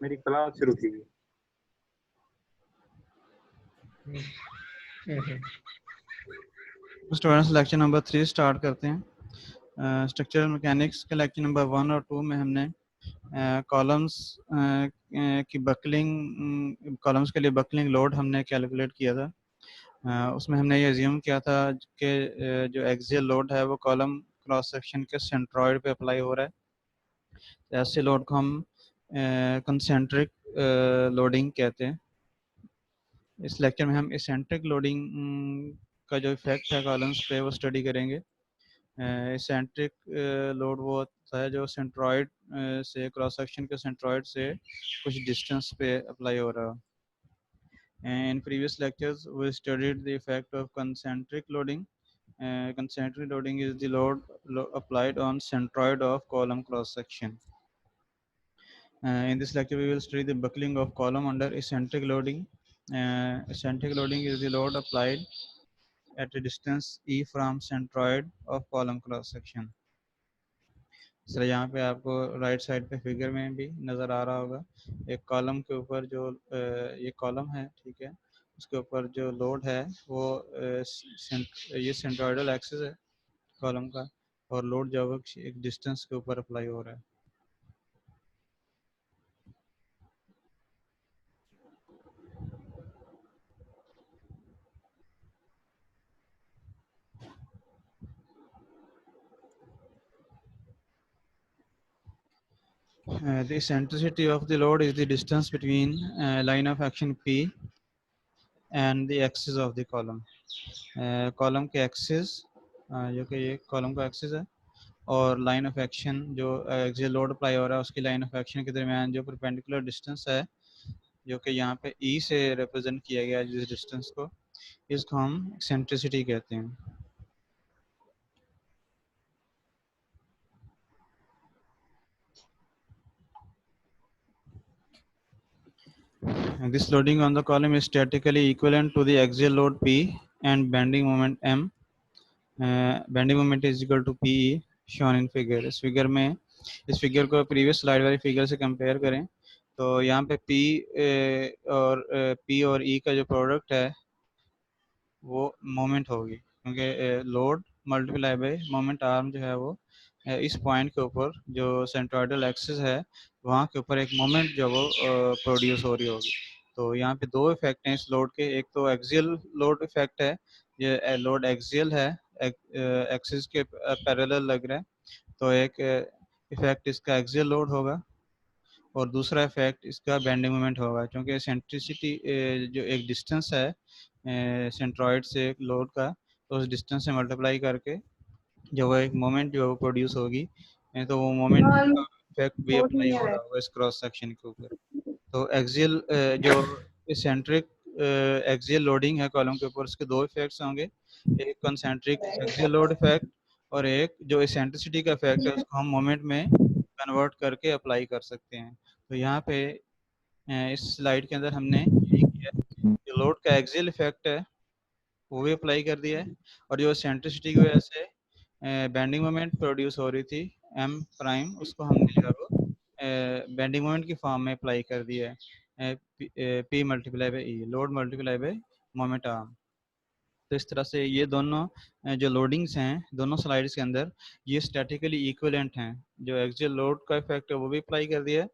मेरी क्लास शुरू की। स्टूडेंट्स लेक्चर नंबर 3 स्टार्ट करते हैं। स्ट्रक्चरल मैकेनिक्स के लेक्चर नंबर 1 और 2 में हमने कॉलम्स की बकलिंग कॉलम्स के लिए बकलिंग लोड हमने कैलकुलेट किया था। उसमें हमने ये अज्यूम किया था कि जो एक्सियल लोड है वो कॉलम क्रॉस सेक्शन के सेंट्रॉइड पे अप्लाई हो रहा है। ऐसे लोड को हम कंसेंट्रिक लोडिंग कहते हैं। इस लेक्चर में हम एसेंट्रिक लोडिंग का जो इफेक्ट है कॉलम्स पे वो स्टडी करेंगे। एसेंट्रिक लोड वो होता है जो सेंट्रॉइड से क्रॉस सेक्शन के सेंट्रॉइड से कुछ डिस्टेंस पे अप्लाई हो रहा है। In previous lectures we studied the effect of concentric loading. Concentric loading is the load applied on centroid of column cross section. In this lecture we will study the buckling of column under eccentric loading. Eccentric loading is the load applied at a distance e from centroid of column cross section. Sir यहाँ पे आपको right side पे figure में भी नज़र आ रहा होगा, एक कॉलम के ऊपर जो ये कॉलम है, ठीक है, उसके ऊपर जो लोड है वो ये सेंट्रोइडल एक्सिस है कॉलम का, और लोड जो है एक डिस्टेंस के ऊपर अप्लाई हो रहा है। The eccentricity of the load is the distance between line of action P and the axis of the column. Column के एक्सिस जो कि ये कॉलम का एक्सिस है और लाइन ऑफ एक्शन जो एक्सियल लोड अप्लाई हो रहा है उसकी लाइन ऑफ एक्शन के दरमियान जो परपेंडिकुलर डिस्टेंस है, जो कि यहाँ पे E से रिप्रेजेंट किया गया है जिस डिस्टेंस को, इसको हम एक्सेंट्रिसिटी कहते हैं। This loading on the column is statically equivalent to the axial load P and bending moment M. Bending moment is equal to PE shown in figure. इस फिगर को प्रीवियस स्लाइड वाली figure से compare करें तो यहाँ पे P और E का जो प्रोडक्ट है वो मोमेंट होगी, क्योंकि load multiply by moment arm जो है वो इस पॉइंट के ऊपर जो सेंट्रोइडल एक्सिस है वहाँ के ऊपर एक मोमेंट जो वो प्रोड्यूस हो रही होगी। तो यहाँ पे दो इफेक्ट हैं इस लोड के, एक तो एक्सियल लोड इफेक्ट है, ये लोड एक्सियल है, एक्सिस के पैरेलल लग रहा है, तो एक इफेक्ट इसका एक्सियल लोड होगा और दूसरा इफेक्ट इसका बेंडिंग मोमेंट होगा, क्योंकि सेंट्रिसिटी जो एक डिस्टेंस है सेंट्रॉइड से लोड का, तो उस डिस्टेंस से मल्टीप्लाई करके जो वो एक मोमेंट जो है वो प्रोड्यूस होगी, तो वो मोमेंट का इफेक्ट भी अप्लाई हो रहा होगा इस क्रॉस सेक्शन के ऊपर। तो एक्सियल जो एसेंट्रिक एक्सियल लोडिंग है कॉलम के ऊपर, उसके दो इफेक्ट्स होंगे, एक कंसेंट्रिक एक्सियल लोड इफेक्ट और एक जो एसेंट्रिसिटी का इफेक्ट है उसको हम मोमेंट में कन्वर्ट करके अप्लाई कर सकते हैं। तो यहाँ पे इस स्लाइड के अंदर हमने यही किया, जो लोड का एक्सियल इफेक्ट है वो भी अप्लाई कर दिया है, और जो एसेंट्रिसिटी की वजह से बेंडिंग मोमेंट प्रोड्यूस हो रही थी एम प्राइम, उसको हमने जो है वो बेंडिंग मोमेंट की फॉर्म में अप्लाई कर दिया है, P multiply by E, load multiply by moment arm. तो इस तरह से ये दोनों जो लोडिंग्स हैं दोनों स्लाइड्स के अंदर ये स्टैटिकली इक्विवेलेंट हैं, जो एक्सियल लोड का इफेक्ट है वो भी अप्लाई कर दिया है,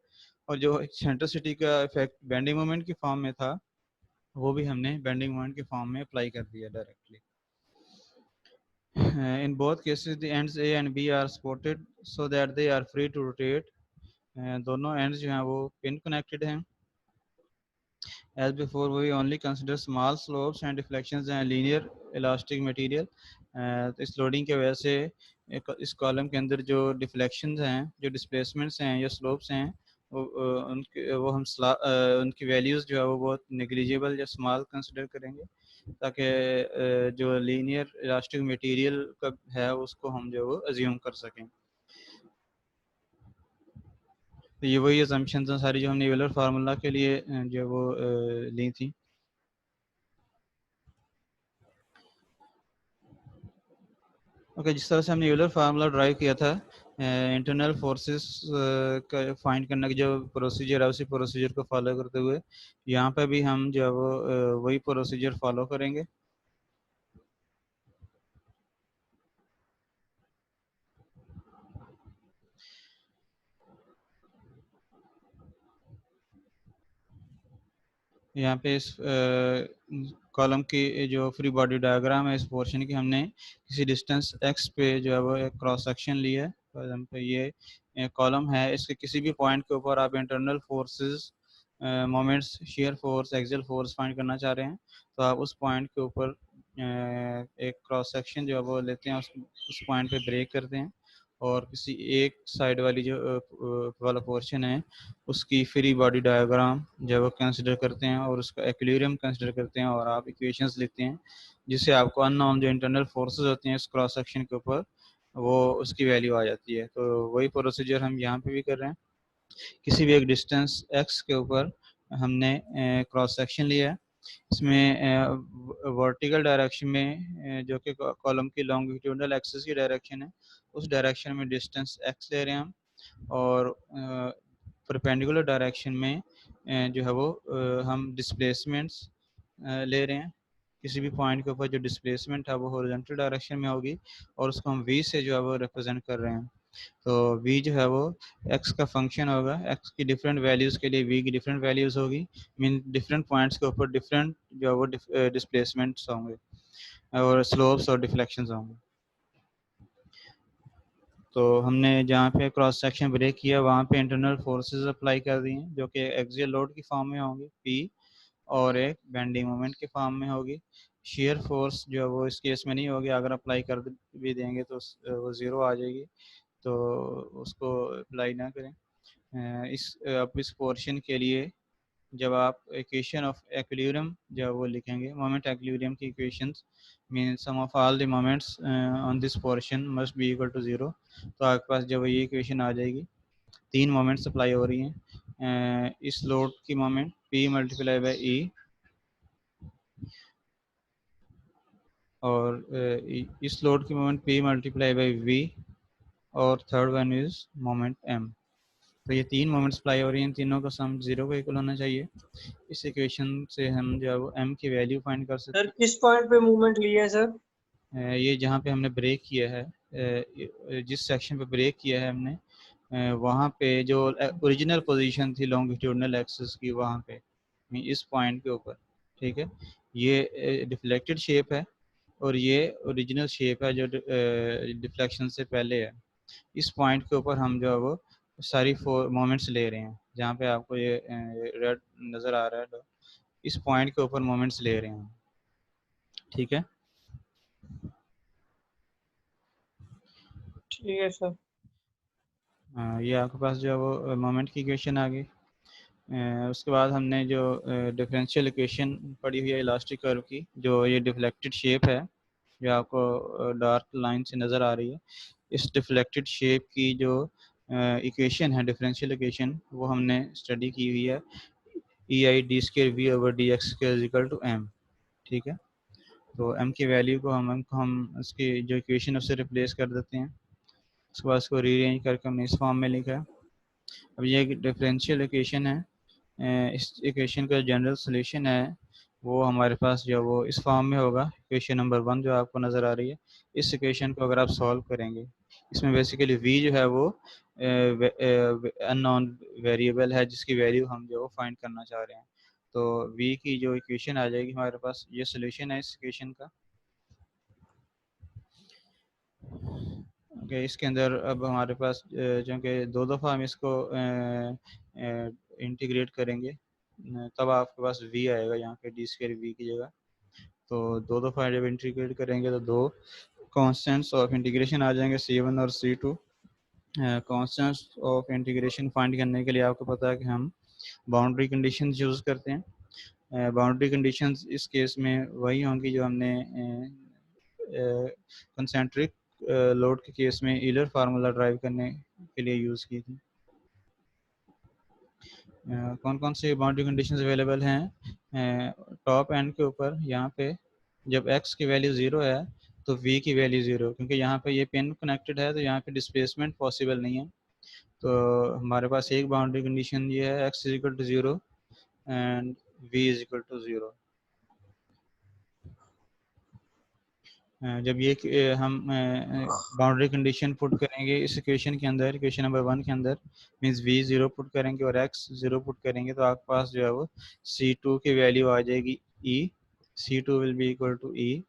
और जो सेंट्रिसिटी का इफेक्ट बेंडिंग मोमेंट की फॉर्म में था वो भी हमने बेंडिंग मोमेंट की फॉर्म में अप्लाई कर दिया directly. In both cases the ends A and B are supported so that they are free to rotate. दोनों ends जो हैं वो pin connected हैं। As before we only consider small slopes and deflections and linear elastic material. तो इस loading की वजह से इस कॉलम के अंदर जो डिफ्लेक्शंस हैं, जो डिस्प्लेसमेंट्स हैं या स्लोप्स हैं, वो हम उनकी वैल्यूज़ जो है वो बहुत नेग्लिजिबल या स्मॉल कंसिडर करेंगे, ताकि जो लीनियर इलास्टिक मटेरियल का है उसको हम जो वो अज्यूम कर सकें। तो ये वही असम्पशंस हैं सारी जो हमने यूलर फार्मूला के लिए जो वो ली थी। ओके, जिस तरह से हमने यूलर फार्मूला ड्राइव किया था इंटरनल फोर्सेस का फाइंड करने की जो प्रोसीजर है उसी प्रोसीजर को फॉलो करते हुए यहाँ पे भी हम जो है वो वही प्रोसीजर फॉलो करेंगे। यहाँ पे इस कॉलम की जो फ्री बॉडी डायग्राम है इस पोर्शन की, हमने किसी डिस्टेंस x पे जो है वो एक क्रॉस सेक्शन लिया है। फॉर एग्जाम्पल ये कॉलम है, इसके किसी भी पॉइंट के ऊपर आप internal forces, moments, shear force, axial force find करना चाह रहे हैं तो आप उस पॉइंट के ऊपर एक क्रॉस सेक्शन जो है वो लेते हैं, उस पॉइंट पे ब्रेक करते हैं और किसी एक साइड वाली जो वाला पोर्शन है उसकी फ्री बॉडी डायग्राम जब वो कंसिडर करते हैं और उसका एक्विलिब्रियम कंसिडर करते हैं और आप इक्वेशंस लिखते हैं जिससे आपको अननोन जो इंटरनल फोर्सेस होती हैं इस क्रॉस सेक्शन के ऊपर वो उसकी वैल्यू आ जाती है। तो वही प्रोसीजर हम यहाँ पे भी कर रहे हैं। किसी भी एक डिस्टेंस x के ऊपर हमने क्रॉस सेक्शन लिया है, इसमें वर्टिकल डायरेक्शन में जो कि कॉलम की लॉन्गिट्यूडनल एक्सिस की डायरेक्शन है उस डायरेक्शन में डिस्टेंस x ले रहे हैं हम, और परपेंडिकुलर डायरेक्शन में जो है वो हम डिस्प्लेसमेंट्स ले रहे हैं। किसी भी पॉइंट के ऊपर जो डिस्प्लेसमेंट है वो हॉरिजॉन्टल डायरेक्शन में होगी और उसको हम v से जो है वो रिप्रेजेंट कर रहे हैं। तो v जो है वो x का फंक्शन होगा, x की डिफरेंट वैल्यूज़ के लिए v की डिफरेंट वैल्यूज़ होगी, मीन डिफरेंट पॉइंट्स के ऊपर डिफरेंट जो है वो डिस्प्लेसमेंट्स होंगे और स्लोप्स और डिफ्लेक्शंस होंगे। तो हमने जहाँ पे क्रॉस सेक्शन ब्रेक किया वहाँ पे इंटरनल फोर्सेस अप्लाई कर दी हैं जो कि एक्सियल लोड की फॉर्म में होंगी P और एक बेंडिंग मोमेंट के फॉर्म में होगी। शेयर फोर्स जो है वो इस केस में नहीं होगी, अगर अप्लाई कर भी देंगे तो वो ज़ीरो आ जाएगी, तो उसको अप्लाई ना करें। अब इस पोर्शन के लिए जब आप इक्वेशन ऑफ एक्विलिब्रियम जब वो लिखेंगे, मोमेंट एक्विलिब्रियम की equations mean sum of all the moments on this portion must be equal to zero, तो आपके पास जब ये इक्वेशन आ जाएगी, तीन मोमेंट्स अप्लाई हो रही हैं, इस लोड की moment P multiply by E और इस लोड की moment P multiply by V और third one is moment M। तो ये तीन मोमेंट्स अप्लाई हो रही हैं, तीनों का सम जीरो का इक्वल होना चाहिए। इस इक्वेशन से हम जो है वो M की वैल्यू फाइंड कर सकते सर किस पॉइंट पे मूवमेंट लिया है सर? हैं। ये जहाँ पे हमने ब्रेक किया है, जिस सेक्शन पे ब्रेक किया है हमने, वहाँ पे जो ओरिजिनल पोजीशन थी लॉन्गिट्यूडनल एक्सिस की वहाँ पे, इस पॉइंट के ऊपर, ठीक है। ये डिफ्लेक्टेड शेप है और ये ओरिजिनल शेप है जो डिफ्लेक्शन से पहले है। इस पॉइंट के ऊपर हम जो है वो सारी फोर मोमेंट्स ले रहे हैं, जहाँ पे आपको ये रेड नज़र आ रहा है, इस पॉइंट के ऊपर मोमेंट्स ले रहे हैं, ठीक है। ठीक है सर। ये आपके पास जो है वो मोमेंट की इक्वेशन आ गई। उसके बाद हमने जो डिफरेंशियल इक्वेशन पढ़ी हुई है इलास्टिक कर्व की, जो ये डिफ्लेक्टेड शेप है जो आपको डार्क लाइन से नज़र आ रही है, इस डिफ्लेक्टेड शेप की जो इक्वेशन है डिफरेंशियल इक्वेशन वो हमने स्टडी की हुई है, E I D square V over D X square equal to M, ठीक है। तो एम की वैल्यू को हम उसकी जो इक्वेशन है उससे रिप्लेस कर देते हैं, उसके बाद उसको रीअरेंज करके हमने इस फॉर्म में लिखा है। अब ये डिफरेंशियल इक्वेशन है, इस इक्वेशन का जनरल सोल्यूशन है वो हमारे पास जो वो इस फॉर्म में होगा, इक्वेशन नंबर 1 जो आपको नज़र आ रही है। इस इक्वेशन को अगर आप सॉल्व करेंगे, इसमें बेसिकली v जो है वो अननोन वेरिएबल है जिसकी वैल्यू हम जो फाइंड करना चाह रहे हैं। तो v की जो इक्वेशन आ जाएगी हमारे पास, ये सोल्यूशन है इस इक्वेशन का। ओके, इसके अंदर अब हमारे पास जो कि दो दफ़ा हम इसको इंटीग्रेट करेंगे, तब आपके पास v आएगा यहाँ पे डी स्क्वायर वी की जगह। तो दो दफ़ा जब इंटीग्रेट करेंगे तो दो कॉन्स्टेंट्स ऑफ इंटीग्रेशन आ जाएंगे c1 और c2। Constants of integration find करने के लिए आपको पता है कि हम बाउंड्री कंडीशंस यूज़ करते हैं। बाउंड्री कंडीशंस इस केस में वही होंगी जो हमने कंसेंट्रिक लोड के केस में ईलर फार्मूला ड्राइव करने के लिए यूज़ की थी। कौन कौन से बाउंड्री कंडीशंस अवेलेबल हैं टॉप एंड के ऊपर? यहाँ पे जब x की वैल्यू 0 है तो v की वैल्यू 0, क्योंकि यहाँ पे ये पिन कनेक्टेड है तो यहाँ पे डिस्प्लेसमेंट पॉसिबल नहीं है। तो हमारे पास एक बाउंड्री कंडीशन ये है x is equal to 0 and v is equal to 0। जब ये हम बाउंड्री कंडीशन पुट करेंगे इस इक्वेशन के अंदर, इक्वेशन नंबर 1 के अंदर, मींस v 0 पुट करेंगे और x 0 पुट करेंगे तो आपके पास जो है वो c2 की वैल्यू आ जाएगी e, c2 will be equal to e।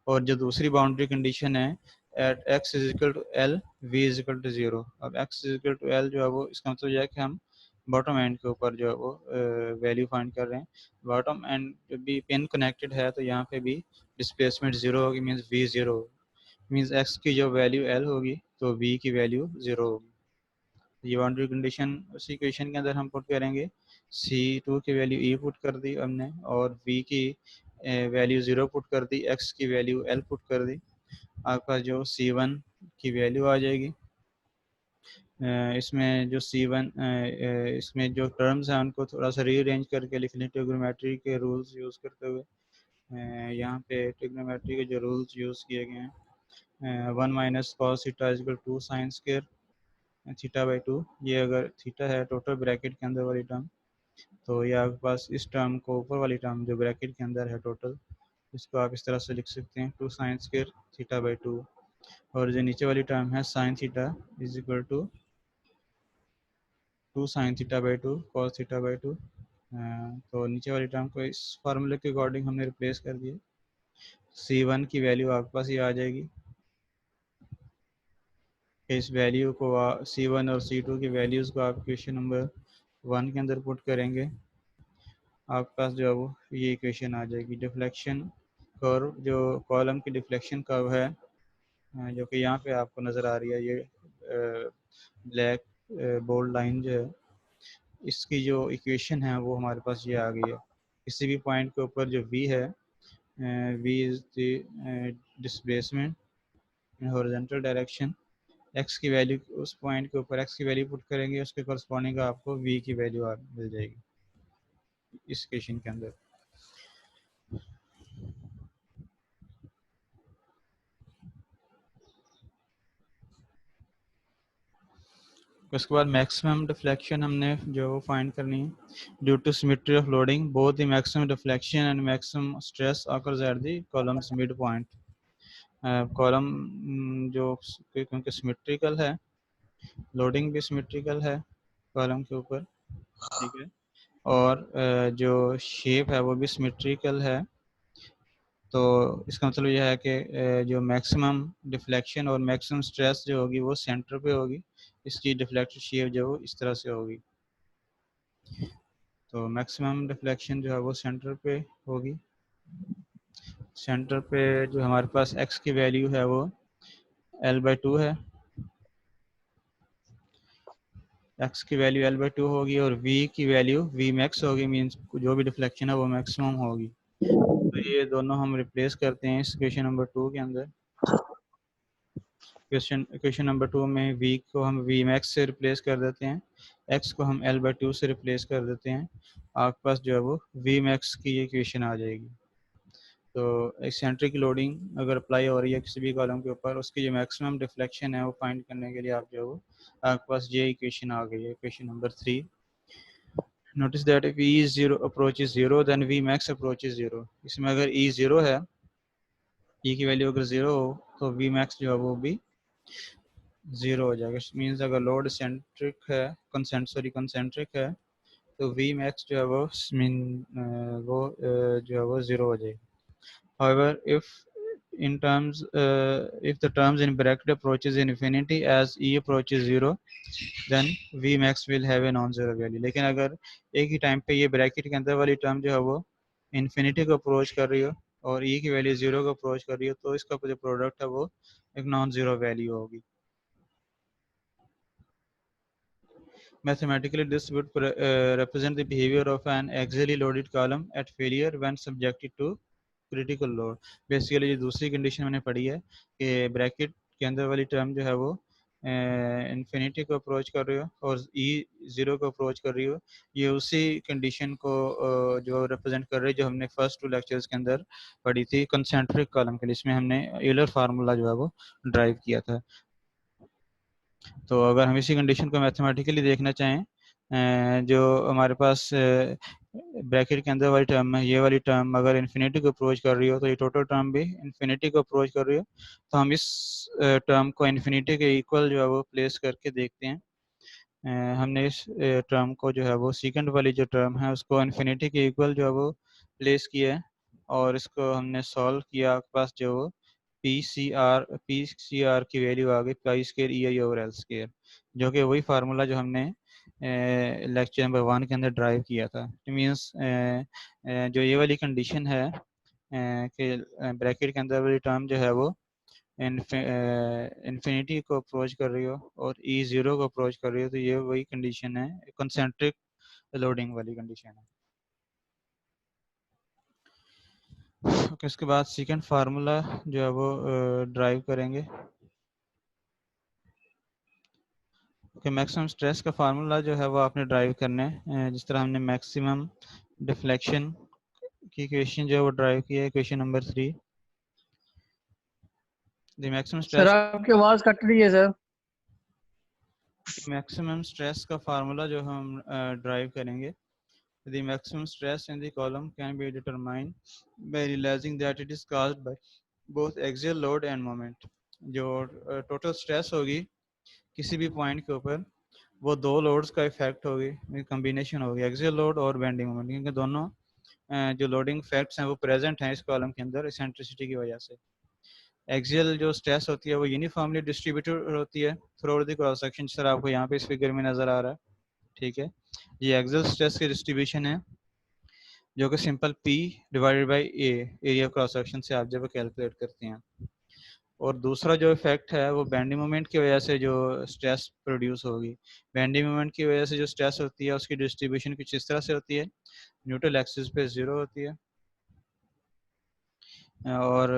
और जो दूसरी बाउंड्री कंडीशन है at x is equal to l, v is equal to 0। अब x is equal to l जो है वो, इसका मतलब यह है कि हम बॉटम एंड के ऊपर जो है वो वैल्यू फाइंड कर रहे हैं। बॉटम एंड जब भी पिन कनेक्टेड है तो यहाँ पे भी डिस्प्लेसमेंट 0 होगी, मीन्स v 0 मीन्स x की जो वैल्यू l होगी तो v की वैल्यू 0 होगी। ये बाउंड्री कंडीशन उसी इक्वेशन के अंदर हम पुट करेंगे। c2 की वैल्यू e पुट कर दी हमने और v की वैल्यू 0 पुट कर दी, x की वैल्यू l पुट कर दी। आपके पास जो c1 की वैल्यू आ जाएगी। इसमें जो c1 इसमें जो टर्म्स हैं उनको थोड़ा सा रीअरेंज करके लिख लें ट्रिग्नोमेट्री के रूल्स यूज़ करते हुए। यहाँ पे ट्रिग्नोमेट्री के जो रूल्स यूज़ किए गए हैं, 1 minus cos theta is equal to sine square theta by 2। ये अगर थीटा है टोटल ब्रैकेट के अंदर वाली टर्म, तो ये आपके पास इस टर्म को ऊपर वाली टर्म जो ब्रैकेट के अंदर है टोटल, इसको आप इस तरह से लिख सकते हैं 2 साइन स्क्वायर थीटा बाई 2। और जो नीचे वाली टर्म है sine theta is equal to 2 sine theta by 2 cos theta by 2। तो नीचे वाली टर्म को इस फार्मूले के अकॉर्डिंग हमने रिप्लेस कर दिया। c1 की वैल्यू आपके पास ये आ जाएगी। इस वैल्यू को c1 और c2 की वैल्यूज़ को आप इक्वेशन नंबर 1 के अंदर पुट करेंगे, आपके पास जो है वो ये इक्वेशन आ जाएगी। डिफ्लेक्शन कर्व, जो कॉलम की डिफ्लेक्शन कर्व है जो कि यहाँ पे आपको नज़र आ रही है, ये ब्लैक बोल्ड लाइन जो है, इसकी जो इक्वेशन है वो हमारे पास ये आ गई है। किसी भी पॉइंट के ऊपर जो v है, v is the displacement in horizontal direction. x की वैल्यू उस पॉइंट के ऊपर x की वैल्यू पुट करेंगे, उसके करस्पॉन्डिंग आपको v की वैल्यू मिल जाएगी इस इक्वेशन के अंदर। उसके बाद मैक्सिमम डिफ्लेक्शन हमने जो वो फाइंड करनी है। Due to symmetry of loading both the maximum deflection and maximum stress occurs at the columns mid point. Column जो क्योंकि सिमेट्रिकल है, लोडिंग भी सिमेट्रिकल है कॉलम के ऊपर, ठीक है, और जो शेप है वो भी सिमेट्रिकल है। तो इसका मतलब यह है कि जो मैक्सिमम डिफ्लेक्शन और मैक्सिमम स्ट्रेस जो होगी वो सेंटर पे होगी, इसकी डिफ्लेक्टेड शेप जो इस तरह से होगी। तो मैक्सिमम डिफ्लेक्शन जो है वो सेंटर पे होगी। सेंटर पे जो हमारे पास x की वैल्यू है वो l/2 है, x की वैल्यू l/2 होगी और v की वैल्यू v max होगी, मीन्स जो भी डिफ्लेक्शन है वो मैक्सिमम होगी। तो ये दोनों हम रिप्लेस करते हैं इस क्वेश्चन नंबर 2 के अंदर। क्वेश्चन नंबर 2 में v को हम v max से रिप्लेस कर देते हैं, x को हम l/2 से रिप्लेस कर देते हैं। आपके पास जो है वो v max की ये इक्वेशन आ जाएगी। तो एक्सेंट्रिक लोडिंग अगर अप्लाई हो रही है किसी भी कॉलम के ऊपर, उसकी जो मैक्सिमम डिफ्लेक्शन है वो फाइंड करने के लिए आप जो है आपके पास ये इक्वेशन आ गई है, equation number 3। Notice that if e is 0 approaches 0 then v max approaches 0। इसमें अगर e 0 है, e की वैल्यू अगर 0 हो तो v max जो है वो भी 0 हो जाएगा। मीन्स अगर लोड सेंट्रिक है, कंसेंट्रिक है, तो v max जो है वो जो है वो 0 हो जाएगी। However, if the terms in bracket approaches infinity as e approaches 0, then v max will have a non-zero value। लेकिन अगर एक ही टाइम पे ये ब्रैकेट के अंदर वाली टर्म जो है वो इन्फिनिटी को अप्रोच कर रही हो और e की वैल्यू 0 को अप्रोच कर रही हो, तो इसका जो प्रोडक्ट है वो एक नॉन जीरो वैल्यू होगी। Mathematically, this would represent the behavior of an axially loaded column at failure when subjected to critical load। Basically जो दूसरी कंडीशन मैंने पढ़ी है कि ब्रैकेट के अंदर वाली टर्म जो है वो इन्फिनिटी को अप्रोच कर रही हो और ई ज़ीरो को अप्रोच कर रही हो, ये उसी कंडीशन को जो रिप्रेजेंट कर रही है जो हमने फर्स्ट 2 लेक्चर्स के अंदर पढ़ी थी कंसेंट्रिक कॉलम के लिए, इसमें हमने यूलर फार्मूला जो है वो ड्राइव किया था। तो अगर हम इसी कंडीशन को मैथमेटिकली देखना चाहें, जो हमारे पास ब्रैकेट के अंदर वाली टर्म है, ये वाली टर्म अगर इन्फिनिटी को अप्रोच कर रही हो तो ये टोटल टर्म भी इन्फिनिटी को अप्रोच कर रही हो, तो हम इस टर्म को इन्फिनिटी के इक्वल जो है वो प्लेस करके देखते हैं। हमने इस टर्म को जो है वो सेकंड वाली जो टर्म है उसको इन्फिनिटी के इक्वल जो है वो प्लेस किया है और इसको हमने सॉल्व किया, आपके पास जो पी सी आर की वैल्यू आ गई पाई स्केयर ई आई ओवर एल स्केयर, जो कि वही फार्मूला जो हमने लेक्चर नंबर 1 के अंदर ड्राइव किया था। मीन्स जो ये वाली कंडीशन है कि ब्रैकेट के अंदर वाली टर्म जो है वो इन्फिनिटी को अप्रोच कर रही हो और ई ज़ीरो को अप्रोच कर रही हो, तो ये वही कंडीशन है, कंसेंट्रिक लोडिंग वाली कंडीशन है। ओके, इसके बाद सेकंड फार्मूला जो है वो ड्राइव करेंगे। ओके, मैक्सिमम स्ट्रेस का फार्मूला जो है वो आपने ड्राइव करना है, जिस तरह हमने मैक्सिमम डिफ्लेक्शन की इक्वेशन जो है वो ड्राइव किया है, equation number 3। The maximum sir stress, आपकी आवाज कट रही है सर। मैक्सिमम स्ट्रेस का फार्मूला जो हम ड्राइव करेंगे, the maximum stress in the column can be determined by realizing that it is caused by both axial load and moment। जो total stress होगी किसी भी पॉइंट के ऊपर, वो दो लोड्स का इफेक्ट होगी, कम्बिनेशन होगी, एक्सियल लोड और बेंडिंग मोमेंट, क्योंकि दोनों जो लोडिंग फैक्ट्स हैं वो प्रेजेंट हैं इस कॉलम के अंदर इसेंट्रिसिटी की वजह से। एक्सियल जो स्ट्रेस होती है वो यूनिफॉर्मली डिस्ट्रीब्यूटेड होती है through the cross section, sir आपको यहाँ पे इस फिगर में नजर आ रहा है, ठीक है। ये एक्सियल स्ट्रेस की डिस्ट्रीब्यूशन है जो कि simple P divided by A area cross section से आप जब कैलकुलेट करते हैं। और दूसरा जो इफेक्ट है वो बेंडिंग मोमेंट की वजह से जो स्ट्रेस प्रोड्यूस होगी, बेंडिंग मोमेंट की वजह से जो स्ट्रेस होती है उसकी डिस्ट्रीब्यूशन कुछ इस तरह से होती है, न्यूट्रल एक्सिस पे 0 होती है और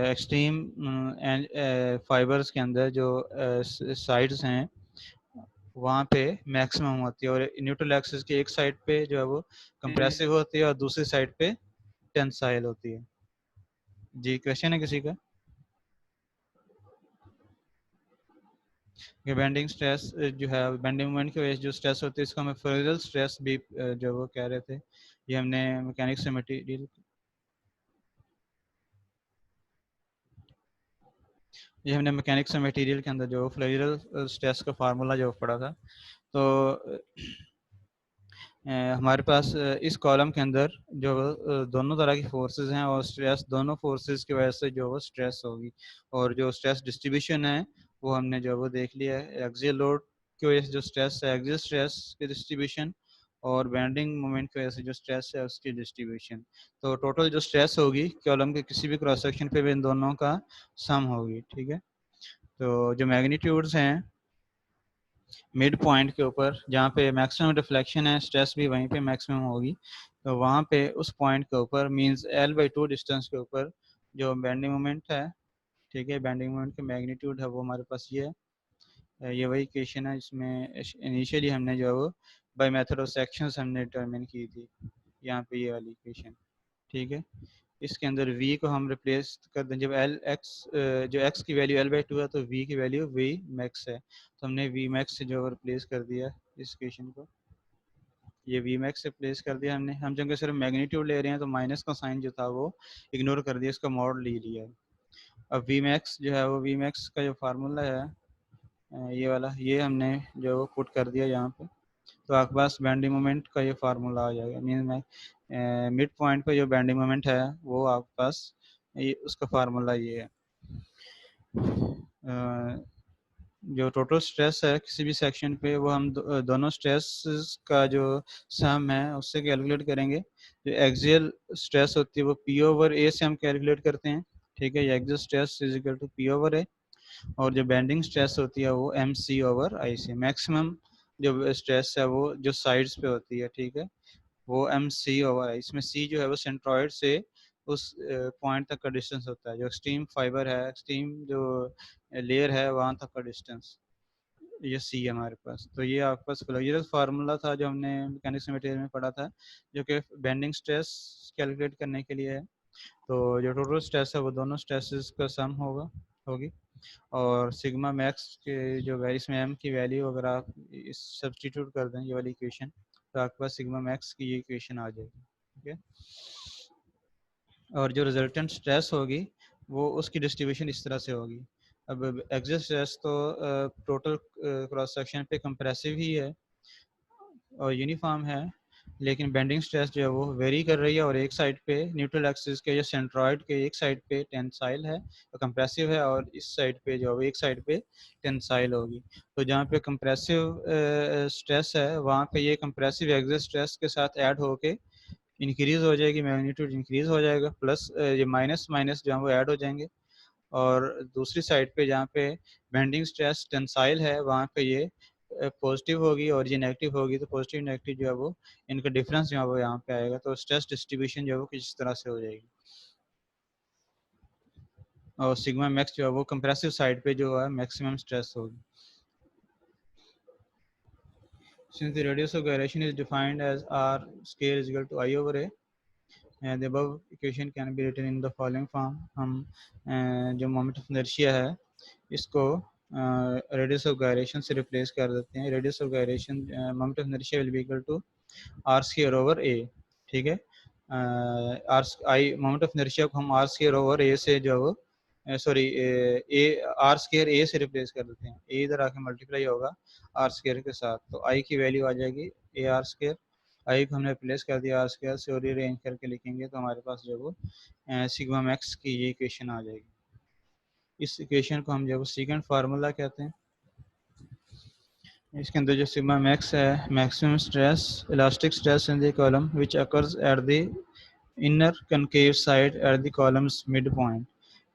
एक्सट्रीम फाइबर्स के अंदर जो साइड्स हैं वहाँ पे मैक्सिमम होती है, और न्यूट्रल एक्सिस की एक साइड पे जो है वो कंप्रेसिव होती है और दूसरी साइड पे टेंसाइल होती है। जी, क्वेश्चन है किसी का? कि बेंडिंग स्ट्रेस जो है, बेंडिंग मोमेंट की वजह से जो स्ट्रेस होती है इसको हमें फ्लोरियल स्ट्रेस भी जो वो कह रहे थे, ये हमने मैकेनिक्स से मटेरियल, ये हमने मैकेनिक्स से मटेरियल के अंदर जो फ्लोरियल स्ट्रेस का फार्मूला जो पढ़ा था। तो हमारे पास इस कॉलम के अंदर जो दोनों तरह की फोर्सेस हैं और स्ट्रेस दोनों फोर्सेस की वजह से जो वो स्ट्रेस होगी, और जो स्ट्रेस डिस्ट्रीब्यूशन है वो हमने जो वो देख लिया है, एक्सियल लोड की वजह से जो स्ट्रेस है एक्सियल स्ट्रेस की डिस्ट्रीब्यूशन, और बेंडिंग मोमेंट की वजह से जो स्ट्रेस है उसकी डिस्ट्रीब्यूशन। तो टोटल जो स्ट्रेस होगी कॉलम के किसी भी क्रॉस सेक्शन पे भी इन दोनों का सम होगी, ठीक है। तो जो मैग्नीट्यूड्स हैं मिड पॉइंट के ऊपर जहाँ पे मैक्सिमम रिफ्लेक्शन है, स्ट्रेस भी वहीं पे मैक्सिमम होगी, तो वहाँ पे उस पॉइंट के ऊपर मींस L/2 डिस्टेंस के ऊपर जो बेंडिंग मोमेंट है, ठीक है, बेंडिंग मोमेंट का मैग्नीट्यूड है वो हमारे पास ये है। ये वही इक्वेशन है जिसमें इनिशियली हमने जो है वो बाय मेथड ऑफ सेक्शंस हमने डिटरमिन की थी, यहाँ पे ये वाली इक्वेशन, ठीक है। इसके अंदर v को हम रिप्लेस कर दें, जब एल एक्स जो x की वैल्यू L/2 है तो v की वैल्यू v max है, तो हमने v max से जो रिप्लेस कर दिया इस इक्वेशन को, ये v max से रिप्लेस कर दिया हमने। हम जब सिर्फ मैग्नीट्यूड ले रहे हैं तो माइनस का साइन जो था वो इग्नोर कर दिया, इसका मॉड ले लिया। अब v max जो है वो v max का जो फार्मूला है ये वाला, ये हमने जो पुट कर दिया यहाँ पे, तो आपके पास बेंडिंग मोमेंट का ये फार्मूला आ जाएगा। मीन में मिड पॉइंट पे जो बेंडिंग मोमेंट है वो आपके पास ये उसका फार्मूला ये है। जो टोटल स्ट्रेस है किसी भी सेक्शन पे वो हम दोनों स्ट्रेस का जो सम है उससे कैलकुलेट करेंगे। जो एक्सियल स्ट्रेस होती है वो P/A से हम कैलकुलेट करते हैं, ठीक है, ये axial stress is equal to P/A, और जो बेंडिंग स्ट्रेस होती है वो MC/I से। मैक्सिमम जो स्ट्रेस है वो जो साइड्स पे होती है, ठीक है, वो MC/I, इसमें C जो है वो सेंट्रॉइड से उस पॉइंट तक का डिस्टेंस होता है, जो एक्सट्रीम फाइबर है, एक्सट्रीम जो लेयर है वहाँ तक का डिस्टेंस, ये सी है हमारे पास। तो ये आपके पास क्लोजर फार्मूला था जो हमने मैकेनिक्स मटेरियल में पढ़ा था, जो कि बेंडिंग स्ट्रेस कैलकुलेट करने के लिए है। तो जो टोटल स्ट्रेस है वो दोनों स्ट्रेसेस का सम होगी, और सिग्मा मैक्स के जो इसमें एम की वैल्यू अगर आप इस सब्सटीट्यूट कर दें ये वाली इक्वेशन, तो आपके पास सिग्मा मैक्स की ये इक्वेशन आ जाएगी। ठीक है, और जो रिजल्टेंट स्ट्रेस होगी वो उसकी डिस्ट्रीब्यूशन इस तरह से होगी। अब एक्सियल स्ट्रेस तो टोटल क्रॉस सेक्शन पे कंप्रेसिव ही है और यूनिफॉर्म है, लेकिन बेंडिंग स्ट्रेस जो है वो वेरी कर रही है, और एक साइड पे न्यूट्रल एक्सिस के या सेंट्रॉइड के एक साइड पे टेंसाइल है तो कंप्रेसिव है, और इस साइड पे जो है एक साइड पे टेंसाइल होगी। तो जहाँ पे कंप्रेसिव स्ट्रेस है वहाँ पे ये कंप्रेसिव एक्सियल स्ट्रेस के साथ ऐड होके इंक्रीज हो जाएगी, मैग्नीट्यूड इंक्रीज हो जाएगा, प्लस ये माइनस माइनस जो है वो ऐड हो जाएंगे। और दूसरी साइड पे जहाँ पे बेंडिंग स्ट्रेस टेंसाइल है वहाँ पे ये पॉजिटिव होगी, और ये नेगेटिव होगी, तो पॉजिटिव नेगेटिव जो है वो इनका डिफरेंस जो है वो यहाँ पे आएगा। तो स्ट्रेस डिस्ट्रीब्यूशन जो है वो किस तरह से हो जाएगी, और सिग्मा मैक्स जो है वो कंप्रेसिव साइड पे जो है मैक्सिमम स्ट्रेस होगी। Since the radius of gyration is defined as r square is equal to I over a, the above equation can be written in the following form. हम जो moment of inertia है इसको radius of gyration से replace कर देते हैं। Radius of gyration moment of inertia will be equal to R square over A. ठीक है, R I moment of inertia को हम आर स्क्वायर ओवर ए से जो sorry A R square A से रिप्लेस कर देते हैं। ए इधर आके मल्टीप्लाई होगा आर स्क्वायर के साथ, तो आई की वैल्यू आ जाएगी ए आर स्क्वायर। आई को हमने रिप्लेस कर दिया आर स्क्वायर से, और ये रेंज करके लिखेंगे तो हमारे पास जो वो सिग्मा मैक्स की ये इक्वेशन आ जाएगी। इस इक्वेशन को हम जो सेकंड फार्मूला कहते हैं। इसके अंदर जो सिग्मा मैक्स है, maximum stress elastic stress in the column which occurs at the inner concave side at the columns mid point.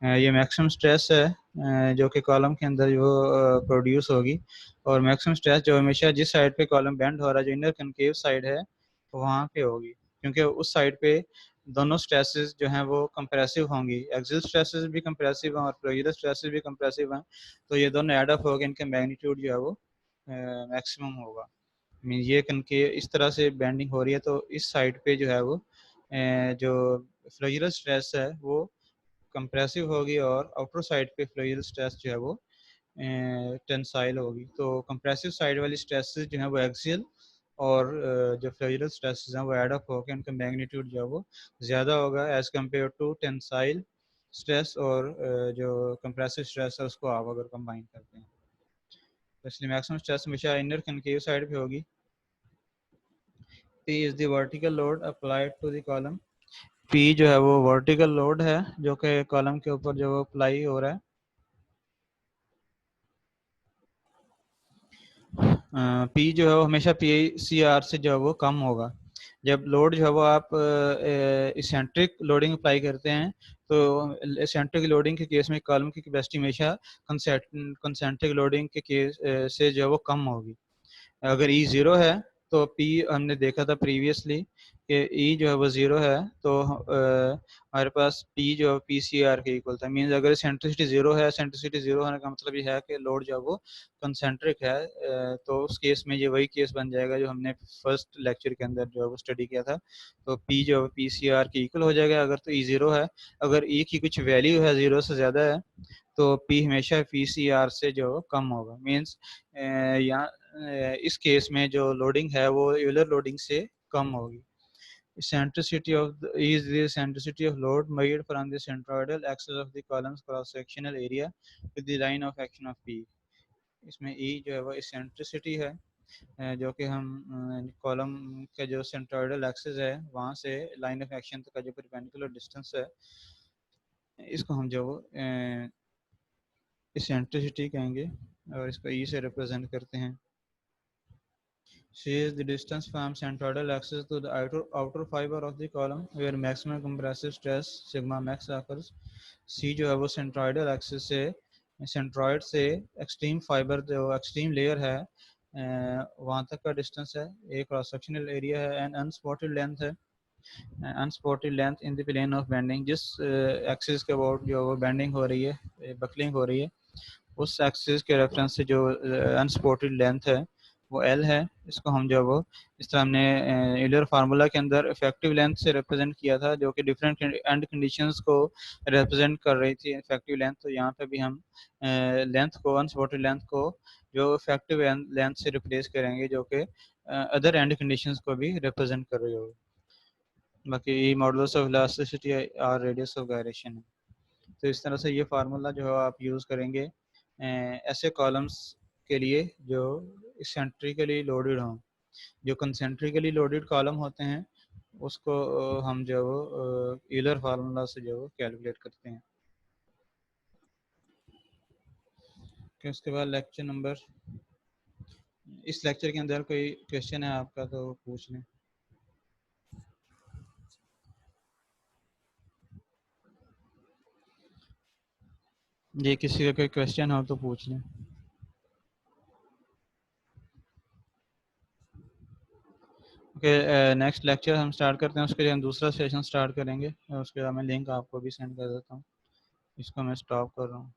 ये मैक्सिमम स्ट्रेस है जो कि कॉलम के अंदर जो प्रोड्यूस होगी, और मैक्सिमम स्ट्रेस जो हमेशा जिस साइड पे कॉलम बेंड हो रहा है, जो इनर कनकेव साइड है वहाँ पे होगी, क्योंकि उस साइड पे दोनों स्ट्रेसेस जो हैं वो कंप्रेसिव होंगी। एक्सियल स्ट्रेसेस भी कंप्रेसिव हैं और फ्लोइडल स्ट्रेसेस भी कंप्रेसिव हैं, तो ये दोनों ऐड अप होकर इनके मैग्नीट्यूड जो है वो मैक्सिमम होगा। मीन ये कनके इस तरह से बेंडिंग हो रही है, तो इस साइड पे जो है वो जो फ्लोइडल स्ट्रेस है वो कंप्रेसिव होगी, और आउटर साइड पे फ्लोइडल स्ट्रेस जो है वो टेंसाइल होगी। तो कंप्रेसिव साइड वाली स्ट्रेसेस जो है वो एक्सियल, और जो फ्लोइडल स्ट्रेसेस हैं वो एड अप होकर उनका मैग्नीट्यूड जो है वो ज़्यादा होगा as compare to tensile stress, और जो कंप्रेसिव स्ट्रेस है उसको आप अगर कंबाइन करते हैं, तो इसलिए मैक्सिमम स्ट्रेस हमेशा इनर कनकेव साइड पे होगी। P is the vertical load applied to the column. P जो है वो वर्टिकल लोड है जो कि कॉलम के ऊपर जो अप्लाई हो रहा है। P जो है वो हमेशा PCR से जो है वो कम होगा। जब लोड जो है वो आप इसेंट्रिक लोडिंग अप्लाई करते हैं, तो इसेंट्रिक लोडिंग के केस में कॉलम की कैपेसिटी हमेशा कंसेंट्रिक लोडिंग के केस से जो है वो कम होगी। अगर ई ज़ीरो है तो पी हमने देखा था प्रीवियसली कि ई जो है वो ज़ीरो है, तो हमारे पास पी जो है पी सी आर के इक्वल था। मीन्स अगर सेंट्रिसिटी ज़ीरो है, सेंट्रिसिटी ज़ीरो होने का मतलब ये है कि लोड जो है वो कंसेंट्रिक है, तो उस केस में ये वही केस बन जाएगा जो हमने फर्स्ट लेक्चर के अंदर जो है वो स्टडी किया था। तो पी जो है पी सी आर के इक्वल हो जाएगा अगर तो ई ज़ीरो है। अगर ई की कुछ वैल्यू है ज़ीरो से ज़्यादा है तो पी हमेशा पी सी आर से जो कम होगा। मीन्स यहाँ इस केस में जो लोडिंग है वो यूलर लोडिंग से कम होगी। Centricity of the, is the centricity of load made from the centroidal axis of the column's cross sectional area with the line of action of P। इसमें E जो है वो eccentricity है जो कि हम कॉलम का जो सेंट्रोइडल एक्सिस है वहाँ से लाइन ऑफ एक्शन तक का जो परपेंडिकुलर डिस्टेंस है इसको हम जो इसेंट्रिसिटी कहेंगे, और इसको E से रिप्रेजेंट करते हैं। C is the distance from centroidal axis to the outer fiber of the column where maximum compressive stress sigma max occurs। C जो है वो centroidal axis से centroid से extreme fiber जो extreme layer है वहाँ तक का distance है, एक cross sectional area है, and unspotted length है। Unspotted length in the plane of bending, जिस एक्सिस के अबाउट जो वो बेंडिंग हो रही है, बकलिंग हो रही है, उस एक्सिस के रेफरेंस से जो अनसपोर्टेड लेंथ है वो एल है। इसको हम जो वो इस तरह हमने यूलर फार्मूला के अंदर इफेक्टिव लेंथ से रिप्रेजेंट किया था, जो कि डिफरेंट एंड कंडीशंस को रिप्रेजेंट कर रही थी इफेक्टिव लेंथ। तो यहाँ पे भी हम लेंथ को, अनसपोर्टेड लेंथ को जो इफेक्टिव लेंथ से रिप्लेस करेंगे, जो कि अदर एंड कंडीशंस को भी रिप्रेजेंट कर रही होगी। बाकी मॉडल्स ऑफ इलास्टिसिटी और रेडियस ऑफ गायरेशन है। तो इस तरह से ये फार्मूला जो है आप यूज़ करेंगे ऐसे कॉलम्स के लिए जो एक्सेंट्रिकली लोडेड हों। जो कंसेंट्रिकली लोडेड कॉलम होते हैं उसको हम जो यूलर फार्मूला से जो कैलकुलेट करते हैं। फिर उसके बाद लेक्चर नंबर, इस लेक्चर के अंदर कोई क्वेश्चन है आपका तो पूछ लें। ये किसी का कोई क्वेश्चन हो तो पूछ लें। ओके, नेक्स्ट लेक्चर हम स्टार्ट करते हैं, उसके लिए हम दूसरा सेशन स्टार्ट करेंगे और उसके बाद मैं लिंक आपको भी सेंड कर देता हूँ। इसको मैं स्टॉप कर रहा हूँ।